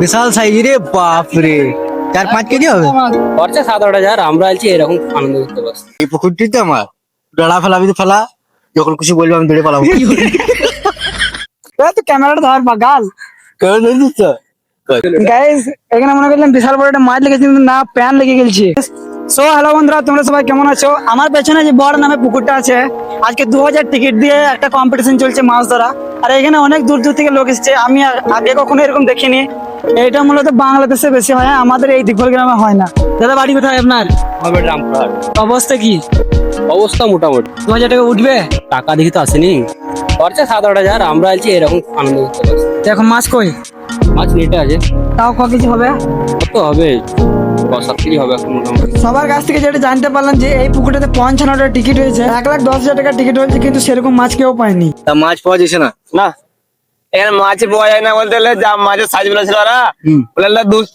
বিশাল size রে, বাপ রে। 4-5 কেজি হবে। খরচা 7-8 হাজার। আমরা আছি এরকম আনন্দ করতে পারছি। এই পুকুরটিতে আমার ডলা ফেলাবি তো ফেলা, যখন খুশি বলবো আমি দৌড়ে পালাবো। তো ক্যামেরাটা ধর বাগাল। কেন জানিস তো? গাইস এখানে মনে করলাম বিশাল বড় একটা মাছ লেগেছে, কিন্তু না প্যান লেগে গেছে। সো হ্যালো বন্ধুরা, তোমরা সবাই কেমন আছো? আমার পেছনে যে বড় নামে পুকুরটা আছে, আজকে 2000 টিকিট দিয়ে একটা কম্পিটিশন চলছে মাছ ধরা। আর এখানে অনেক দূর দূর থেকে লোক এসেছে, আমি আগে কখনো এরকম দেখিনি। এটা মূলত বাংলাদেশে বেশি হয়, আমাদের এই দিঘল গ্রামে হয় না। দাদা বাড়ি কোথায় আপনার? আমার রামপুরহাট। অবস্থা কি? অবস্থা মোটামুটি। 2000 টাকা উঠবে? টাকা দেখি তো আসেনি। খরচা 7-8 হাজার। আমরা আছি এরকম আনন্দ করতে পারছি। তো এখন মাছ কই? মাছ নেটে আছে। তাও ক কেজি হবে? কত হবে? 7 কেজি হবে এখন মোটামুটি। সবার কাছ থেকে যেটা জানতে পারলাম যে এই পুকুরটাতে 55 টিকিট হয়েছে, 1,10,000 টাকার টিকিট হয়েছে, কিন্তু সেরকম মাছ কেউ পায়নি। তা মাছ পাওয়া যাচ্ছে না? না এখানে মাছ পাওয়া যায় না বলতে গেলে, যা মাছের সাইজ গুলো ছিল ওরা বলে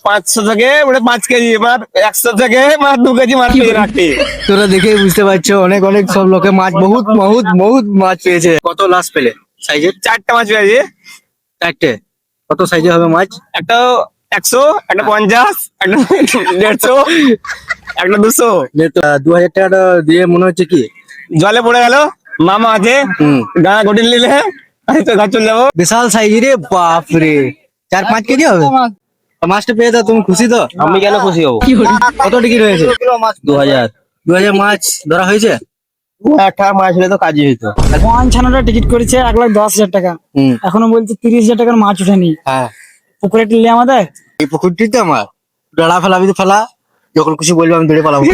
500 থেকে 5 কেজি মাছ, 100 থেকে 2 কেজি মাছ পেয়ে রাখতে। তোরা দেখেই বুঝতে পারছো, অনেক অনেক সব লোকে মাছ বহুত বহুত বহুত মাছ পেয়েছে। কত লাস্ট পেলে সাইজের? 4টা মাছ পেয়েছি। 4টে। কত সাইজে হবে মাছ? একটা 100, একটা 50, একটা 150, একটা 200। 2000 টাকাটা দিয়ে মনে হচ্ছে কি জলে পড়ে গেল, মামা আছে গাঁ গটিল নিলে আমি তো ঘর চলে যাবো। বিশাল সাইজ রে, বাপ রে। 4-5 কেজি হবে। মাছটা পেয়ে দাও, তুমি খুশি তো? আমি কেন খুশি হবো? কত টিকিট হয়েছে? 2000। 2000 মাছ ধরা হয়েছে। একটা মাছ হলে তো কাজই হইতো। 55 টিকিট করেছে, 1,10,000 টাকা। এখনো বলছে 30,000 টাকার মাছ উঠেনি। হ্যাঁ, পুকুরে টিলে আমাদের। এই পুকুরটিতে আমার ডলা ফেলাবি তো ফেলা, যখন খুশি বলবো আমি দৌড়ে পালাবো।